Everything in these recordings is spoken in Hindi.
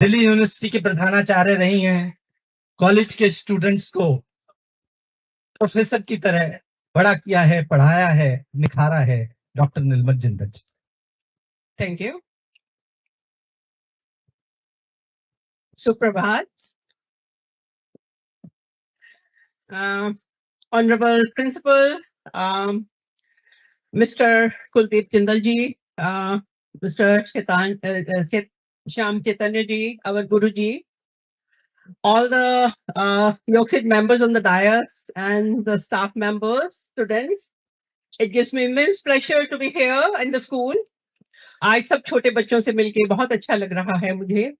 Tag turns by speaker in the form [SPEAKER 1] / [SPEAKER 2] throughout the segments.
[SPEAKER 1] दिल्ली यूनिवर्सिटी की प्रधानाचार्य रही हैं। कॉलेज के स्टूडेंट्स को प्रोफेसर की तरह बड़ा किया है, पढ़ाया है, निखारा है, doctor Neelmat Jindal ji.
[SPEAKER 2] Thank you. Suprabhat. Honorable Principal, Mr. Kuldeep Jindal ji, Mr. Shyam Chaitanya ji, our Guru ji, all the York members on the dais and the staff members, students. It gives me immense pleasure to be here in the school. आज सब छोटे बच्चों से मिलके बहुत अच्छा लग रहा है मुझे,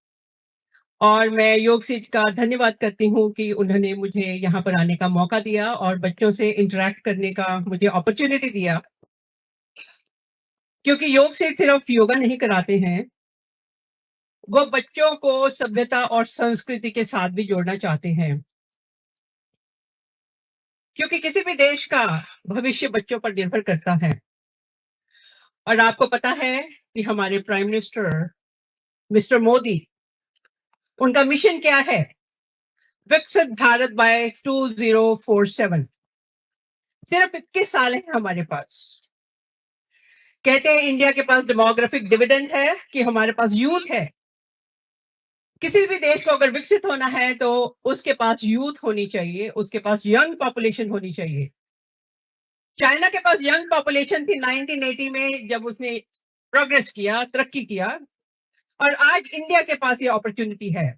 [SPEAKER 2] और मैं योग सीट का धन्यवाद करती हूँ कि उन्होंने मुझे यहाँ पर आने का मौका दिया और बच्चों से इंटरेक्ट करने का मुझे अपॉर्चुनिटी दिया, क्योंकि योग सीट सिर्फ योगा नहीं कराते हैं, वो बच्चों को सभ्यता और संस्कृति के साथ भी जोड़ना चाहते हैं, क्योंकि किसी भी देश का भविष्य बच्चों पर निर्भर करता है। और आपको पता है कि हमारे प्राइम मिनिस्टर मिस्टर मोदी, उनका मिशन क्या है? विकसित भारत बाय 2047। सिर्फ 21 साल है हमारे पास। कहते हैं इंडिया के पास डेमोग्राफिक डिविडेंड है कि हमारे पास यूथ है। किसी भी देश को अगर विकसित होना है तो उसके पास यूथ होनी चाहिए, उसके पास यंग पॉपुलेशन होनी चाहिए। चाइना के पास यंग पॉपुलेशन थी 1980 में, जब उसने प्रोग्रेस किया, तरक्की किया, और आज इंडिया के पास ये अपॉर्चुनिटी है।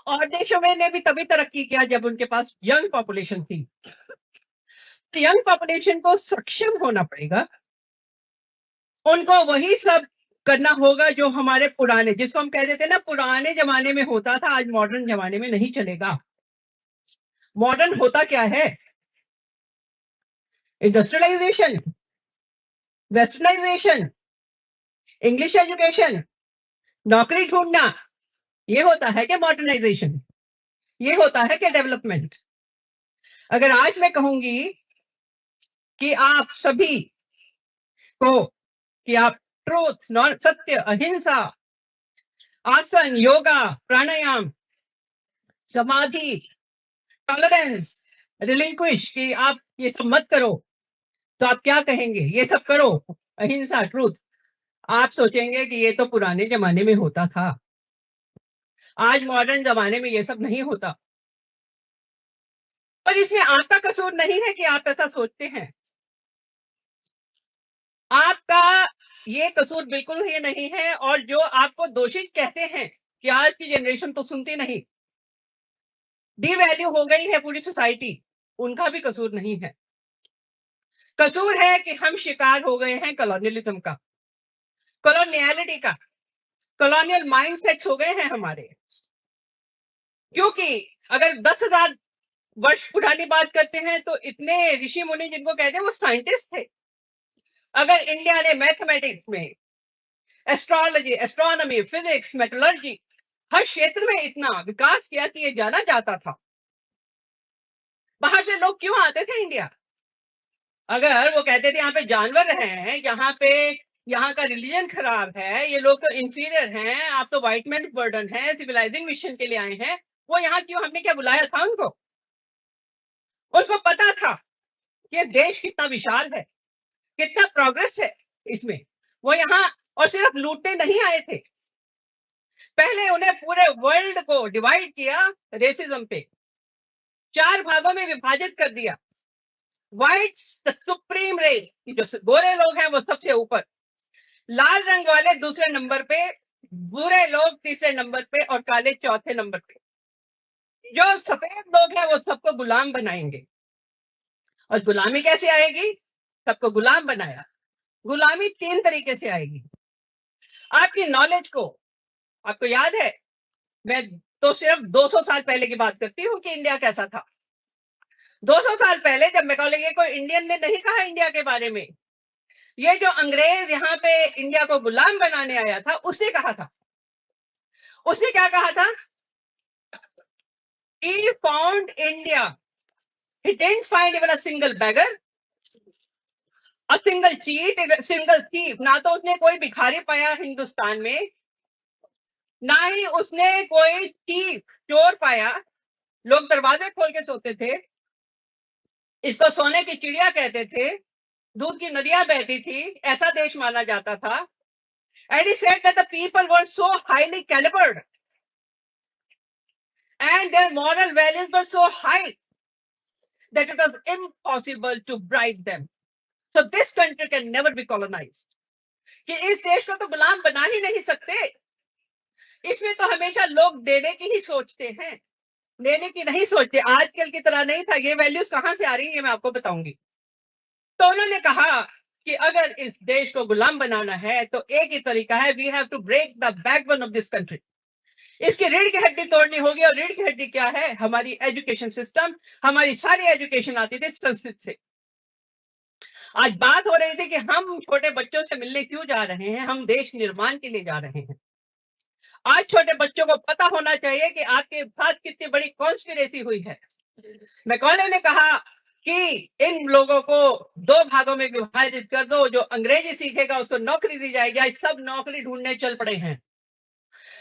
[SPEAKER 2] और देशों में ने भी तभी तरक्की किया जब उनके पास यंग पॉपुलेशन थी। तो यंग पॉपुलेशन को सक्षम होना पड़ेगा, उनको वही सब करना होगा जो हमारे पुराने, जिसको हम कह देते हैं ना, पुराने जमाने में होता था, आज मॉडर्न जमाने में नहीं चलेगा। मॉडर्न होता क्या है? इंडस्ट्रियलाइजेशन, वेस्टर्नाइजेशन, इंग्लिश एजुकेशन, नौकरी ढूंढना, ये होता है कि मॉडर्नाइजेशन, ये होता है कि डेवलपमेंट। अगर आज मैं कहूंगी कि आप सभी को कि आप ट्रूथ, सत्य, अहिंसा, आसन, योगा, प्राणायाम, समाधि, टॉलरेंस, रिलिंक्विश, कि आप ये सब मत करो, तो आप क्या कहेंगे? ये सब करो, अहिंसा, ट्रूथ। आप सोचेंगे कि ये तो पुराने जमाने में होता था, आज मॉडर्न जमाने में ये सब नहीं होता। और इसमें आपका कसूर नहीं है कि आप ऐसा सोचते हैं, आपका ये कसूर बिल्कुल ही नहीं है। और जो आपको दोषी कहते हैं कि आज की जनरेशन तो सुनती नहीं, डिवैल्यू हो गई है पूरी सोसाइटी, उनका भी कसूर नहीं है। कसूर है कि हम शिकार हो गए हैं कॉलोनियलिज्म का, कॉलोनियलिटी का, कॉलोनियल माइंडसेट्स हो गए हैं हमारे। क्योंकि अगर 10,000 वर्ष पुरानी बात करते हैं तो इतने ऋषि मुनि जिनको कहते हैं वो साइंटिस्ट थे। अगर इंडिया ने मैथमेटिक्स में, एस्ट्रोलॉजी, एस्ट्रोनॉमी, फिजिक्स, मेटलर्जी, हर क्षेत्र में इतना विकास किया कि ये जाना जाता था, बाहर से लोग क्यों आते थे इंडिया? अगर वो कहते थे यहाँ पे जानवर हैं, यहाँ का रिलीजन खराब है, ये लोग तो इंफीरियर हैं, आप तो व्हाइट मैन बर्डन है, सिविलाइजिंग मिशन के लिए आए हैं, वो यहाँ क्यों? हमने क्या बुलाया था उनको? उनको पता था कि देश कितना विशाल है, कितना प्रोग्रेस है इसमें। वो यहाँ और सिर्फ लूटने नहीं आए थे, पहले उन्हें पूरे वर्ल्ड को डिवाइड किया, रेसिज्म पे 4 भागों में विभाजित कर दिया। व्हाइट्स द सुप्रीम रेस, जो गोरे लोग हैं वो सबसे ऊपर, लाल रंग वाले दूसरे नंबर पे, बुरे लोग तीसरे नंबर पे, और काले चौथे नंबर पे। जो सफेद लोग हैं वो सबको गुलाम बनाएंगे। और गुलामी कैसे आएगी? सबको गुलाम बनाया। गुलामी 3 तरीके से आएगी। आपकी नॉलेज को, आपको याद है, मैं तो सिर्फ 200 साल पहले की बात करती हूँ कि इंडिया कैसा था। 200 साल पहले जब मैकॉले कोई इंडियन ने नहीं कहा इंडिया के बारे में, ये जो अंग्रेज यहाँ पे इंडिया को गुलाम बनाने आया था उसने कहा था। उसने क्या कहा था? He found India. He didn't find even a single beggar, a single cheat, a single thief. ना तो उसने कोई भिखारी पाया हिंदुस्तान में, ना ही उसने कोई थीफ चोर पाया। लोग दरवाजे खोल के सोते थे, इसको सोने की चिड़िया कहते थे, दूध की नदियां बहती थी, ऐसा देश माना जाता था। And he said that the people were so highly calibered and their moral values were so high that it was impossible to bribe them. So this country can never be colonized. कि इस देश को तो गुलाम बना ही नहीं सकते। इसमें तो हमेशा लोग देने की ही सोचते हैं, लेने की नहीं सोचते। आजकल की तरह नहीं था। ये वैल्यूज कहां से आ रही है मैं आपको बताऊंगी। तो उन्होंने कहा कि अगर इस देश को गुलाम बनाना है तो एक ही तरीका है, we have to break the backbone of this country. इसकी रीढ़ की हड्डी तोड़नी होगी। और रीढ़ की हड्डी क्या है? हमारी एजुकेशन सिस्टम। हमारी सारी एजुकेशन आती थी संस्कृत से। आज बात हो रही थी कि हम छोटे बच्चों से मिलने क्यों जा रहे हैं? हम देश निर्माण के लिए जा रहे हैं। आज छोटे बच्चों को पता होना चाहिए कि आपके साथ कितनी बड़ी कॉन्स्पिरेसी हुई है। मैकॉले ने कहा कि इन लोगों को दो भागों में विभाजित कर दो, जो अंग्रेजी सीखेगा उसको नौकरी दी जाएगी। आज सब नौकरी ढूंढने चल पड़े हैं।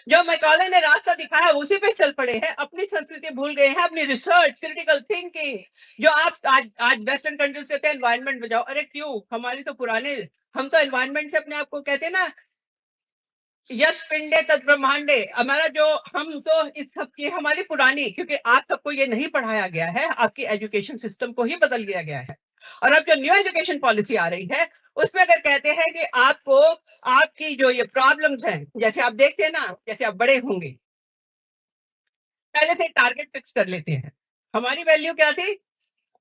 [SPEAKER 2] जो मैकॉले ने रास्ता दिखाया उसी पे चल पड़े हैं। अपनी संस्कृति भूल गए हैं, अपनी रिसर्च, क्रिटिकल थिंकिंग। जो आप आज वेस्टर्न कंट्रीज कहते हैं एनवायरमेंट बचाओ। अरे क्यों? हमारी तो पुराने, हम तो एनवायरमेंट से अपने आप को कहते हैं ना, यत पिंडे तत् ब्रह्मांडे। हमारा जो, हम तो इस सब की हमारी पुरानी, क्योंकि आप सबको ये नहीं पढ़ाया गया है, आपकी एजुकेशन सिस्टम को ही बदल दिया गया है। और अब जो न्यू एजुकेशन पॉलिसी आ रही है उसमें अगर कहते हैं कि आपको आपकी जो ये प्रॉब्लम्स हैं, जैसे आप देखते हैं ना, जैसे आप बड़े होंगे पहले से टारगेट फिक्स कर लेते हैं। हमारी वैल्यू क्या थी?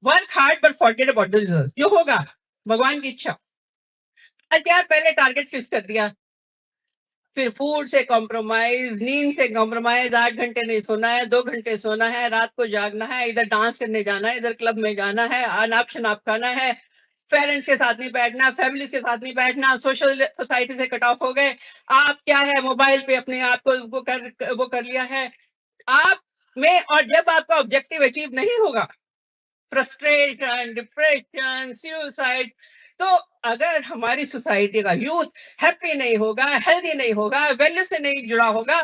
[SPEAKER 2] Work hard but forget about the results. जो होगा भगवान की इच्छा। आज क्या, पहले टारगेट फिक्स कर दिया, फिर फूड से कॉम्प्रोमाइज, नींद से कॉम्प्रोमाइज। 8 घंटे नहीं सोना है, 2 घंटे सोना है, रात को जागना है, इधर डांस करने जाना है, इधर क्लब में जाना है, अनाप शनाप खाना है, पेरेंट्स के साथ नहीं बैठना, फैमिली के साथ नहीं बैठना, सोशल सोसाइटी से कट ऑफ हो गए। आप क्या है, मोबाइल पे अपने आप को वो कर लिया है आप में। और जब आपका ऑब्जेक्टिव अचीव नहीं होगा, फ्रस्ट्रेशन, डिप्रेशन, सुसाइड। तो अगर हमारी सोसाइटी का यूथ हैप्पी नहीं होगा, हेल्दी नहीं होगा, वैल्यू से नहीं जुड़ा होगा,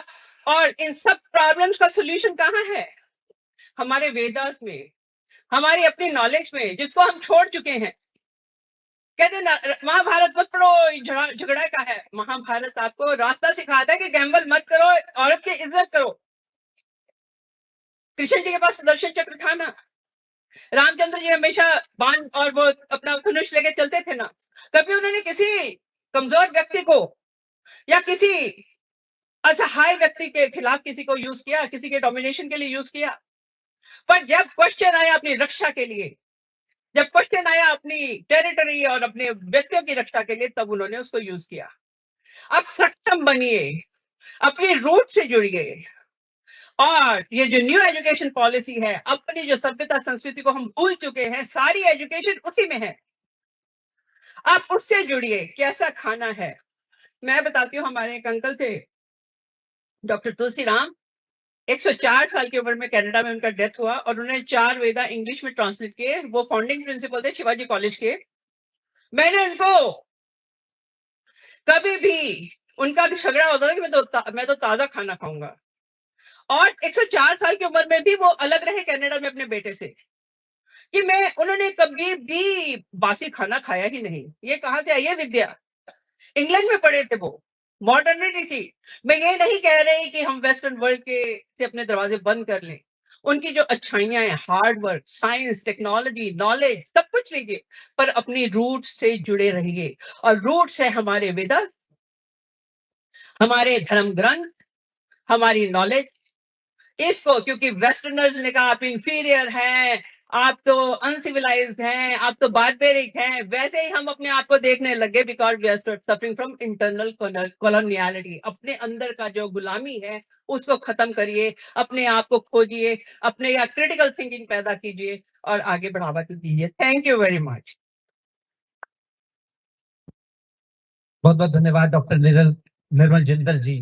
[SPEAKER 2] और इन सब प्रॉब्लम्स का सोल्यूशन कहाँ है? हमारे वेदास में, हमारी अपनी नॉलेज में, जिसको हम छोड़ चुके हैं। कहते ना, महाभारत मत पढ़ो, झगड़ा का है। महाभारत आपको रास्ता सिखाता है कि गैम्बल मत करो, औरत की इज्जत करो। कृष्ण जी के पास सुदर्शन चक्र था ना, रामचंद्र जी हमेशा बाण और वो अपना धनुष लेके चलते थे ना। कभी उन्होंने किसी कमजोर व्यक्ति को या किसी असहाय व्यक्ति के खिलाफ किसी को यूज किया, किसी के डोमिनेशन के लिए यूज किया? पर जब क्वेश्चन आया अपनी रक्षा के लिए, जब क्वेश्चन आया अपनी टेरिटरी और अपने व्यक्तियों की रक्षा के लिए, तब उन्होंने उसको यूज किया। अब सक्षम बनिए, अपनी रूट से जुड़िए। और ये जो न्यू एजुकेशन पॉलिसी है, अपनी जो सभ्यता संस्कृति को हम भूल चुके हैं, सारी एजुकेशन उसी में है। आप उससे जुड़िए। कैसा खाना है? मैं बताती हूँ, हमारे एक अंकल थे डॉक्टर तुलसीराम। 104 साल की उम्र में कनाडा में उनका डेथ हुआ, और उन्होंने 4 वेदा इंग्लिश में ट्रांसलेट किए। वो फाउंडिंग प्रिंसिपल थे शिवाजी कॉलेज के। मैंने उनको कभी भी, उनका भी झगड़ा होता था कि मैं तो ताजा खाना खाऊंगा। और 104 साल की उम्र में भी वो अलग रहे कनाडा में अपने बेटे से, कि उन्होंने कभी भी बासी खाना खाया ही नहीं। ये कहां से आई है विद्या? इंग्लैंड में पढ़े थे वो, मॉडर्निटी थी। मैं ये नहीं कह रही कि हम वेस्टर्न वर्ल्ड के से अपने दरवाजे बंद कर लें। उनकी जो अच्छाइयां हैं, hard work, science, technology, knowledge, सब कुछ लीजिए, पर अपनी रूट से जुड़े रहिए। और रूट से हमारे वेद, हमारे धर्म ग्रंथ, हमारी नॉलेज, इसको, क्योंकि वेस्टर्नर्स ने कहा आप इंफीरियर हैं, आप तो अनसिविलाइज्ड हैं, आप तो बारबेरिक हैं, वैसे ही हम अपने आप को देखने लगे, because we are suffering from internal coloniality. अपने अंदर का जो गुलामी है उसको खत्म करिए, अपने आप को खोजिए, अपने यहाँ क्रिटिकल थिंकिंग पैदा कीजिए और आगे बढ़ावा दीजिए। Thank you very much.
[SPEAKER 1] बहुत बहुत धन्यवाद डॉक्टर निर्मल जिंदल जी।